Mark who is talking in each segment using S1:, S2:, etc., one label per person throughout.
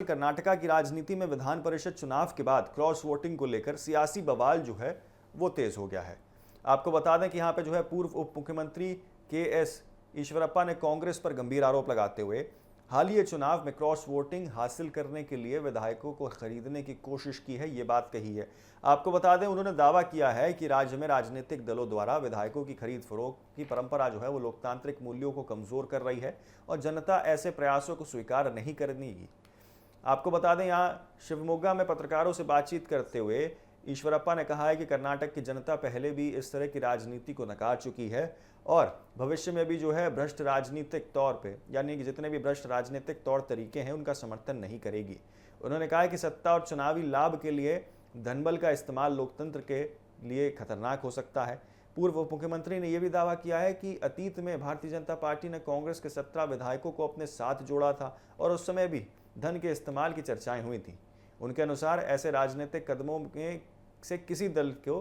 S1: कर्नाटका की राजनीति में विधान परिषद चुनाव के बाद क्रॉस वोटिंग को लेकर सियासी बवाल जो है वो तेज हो गया है। आपको बता दें कि यहाँ पे जो है पूर्व उप मुख्यमंत्री के.एस. ईश्वरप्पा ने कांग्रेस पर गंभीर आरोप लगाते हुए हालिया चुनाव में क्रॉस वोटिंग हासिल करने के लिए विधायकों को खरीदने की कोशिश की है, ये बात कही है। आपको बता दें उन्होंने दावा किया है कि राज्य में राजनीतिक दलों द्वारा विधायकों की खरीद फरोख्त की परंपरा जो है वो लोकतांत्रिक मूल्यों को कमजोर कर रही है और जनता ऐसे प्रयासों को स्वीकार नहीं करेगी। आपको बता दें यहाँ शिवमोगा में पत्रकारों से बातचीत करते हुए ईश्वरप्पा ने कहा है कि कर्नाटक की जनता पहले भी इस तरह की राजनीति को नकार चुकी है और भविष्य में भी जो है भ्रष्ट राजनीतिक तौर पे यानी कि जितने भी भ्रष्ट राजनीतिक तौर तरीके हैं उनका समर्थन नहीं करेगी। उन्होंने कहा है कि सत्ता और चुनावी लाभ के लिए धनबल का इस्तेमाल लोकतंत्र के लिए खतरनाक हो सकता है। पूर्व उप मुख्यमंत्री ने यह भी दावा किया है कि अतीत में भारतीय जनता पार्टी ने कांग्रेस के 17 विधायकों को अपने साथ जोड़ा था और उस समय भी धन के इस्तेमाल की चर्चाएं हुई थी। उनके अनुसार ऐसे राजनीतिक कदमों से किसी दल को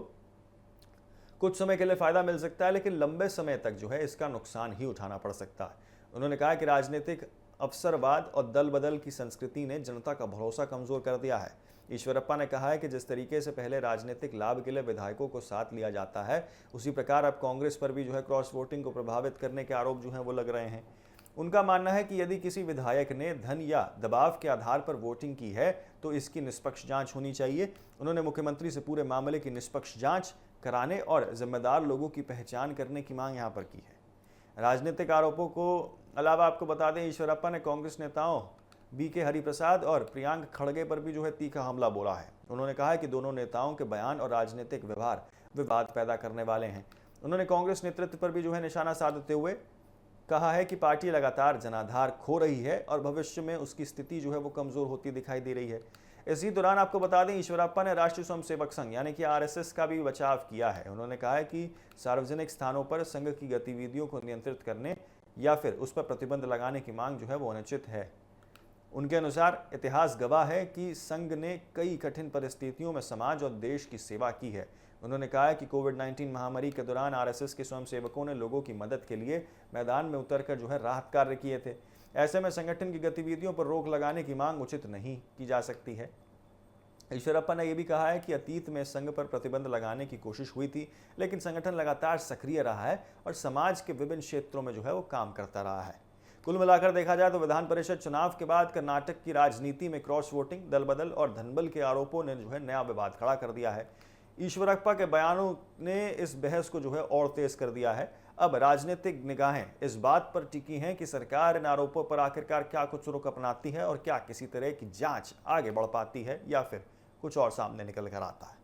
S1: कुछ समय के लिए फायदा मिल सकता है, लेकिन लंबे समय तक जो है इसका नुकसान ही उठाना पड़ सकता है। उन्होंने कहा कि राजनीतिक अवसरवाद और दल बदल की संस्कृति ने जनता का भरोसा कमजोर कर दिया है। ईश्वरप्पा ने कहा है कि जिस तरीके से पहले राजनीतिक लाभ के लिए विधायकों को साथ लिया जाता है, उसी प्रकार अब कांग्रेस पर भी जो है क्रॉस वोटिंग को प्रभावित करने के आरोप जो है वो लग रहे हैं। उनका मानना है कि यदि किसी विधायक ने धन या दबाव के आधार पर वोटिंग की है तो इसकी निष्पक्ष जांच होनी चाहिए। उन्होंने मुख्यमंत्री से पूरे मामले की निष्पक्ष जांच कराने और जिम्मेदार लोगों की पहचान करने की मांग यहां पर की है। राजनीतिक आरोपों को अलावा आपको बता दें ईश्वरप्पा ने कांग्रेस नेताओं बी.के. हरिप्रसाद और प्रियांक खड़गे पर भी जो है तीखा हमला बोला है। उन्होंने कहा है कि दोनों नेताओं के बयान और राजनीतिक व्यवहार विवाद पैदा करने वाले हैं। उन्होंने कांग्रेस नेतृत्व पर भी जो है निशाना साधते हुए कहा है कि पार्टी लगातार जनाधार खो रही है और भविष्य में उसकी स्थिति जो है वो कमजोर होती दिखाई दे रही है। इसी दौरान आपको बता दें ईश्वरप्पा ने राष्ट्रीय स्वयंसेवक संघ यानी कि आरएसएस का भी बचाव किया है। उन्होंने कहा है कि सार्वजनिक स्थानों पर संघ की गतिविधियों को नियंत्रित करने या फिर उस पर प्रतिबंध लगाने की मांग जो है वो अनुचित है। उनके अनुसार इतिहास गवाह है कि संघ ने कई कठिन परिस्थितियों में समाज और देश की सेवा की है। उन्होंने कहा है कि कोविड-19 महामारी के दौरान आरएसएस के स्वयंसेवकों ने लोगों की मदद के लिए मैदान में उतरकर जो है राहत कार्य किए थे। ऐसे में संगठन की गतिविधियों पर रोक लगाने की मांग उचित नहीं की जा सकती है। ईश्वरप्पा ने यह भी कहा है कि अतीत में संघ पर प्रतिबंध लगाने की कोशिश हुई थी, लेकिन संगठन लगातार सक्रिय रहा है और समाज के विभिन्न क्षेत्रों में जो है वो काम करता रहा है। कुल मिलाकर देखा जाए तो विधान परिषद चुनाव के बाद कर्नाटक की राजनीति में क्रॉस वोटिंग, दल बदल और धनबल के आरोपों ने जो है नया विवाद खड़ा कर दिया है। ईश्वरप्पा के बयानों ने इस बहस को जो है और तेज कर दिया है। अब राजनीतिक निगाहें इस बात पर टिकी हैं कि सरकार इन आरोपों पर आखिरकार क्या कुछ रुख अपनाती है और क्या किसी तरह की जांच आगे बढ़ पाती है या फिर कुछ और सामने निकल कर आता है।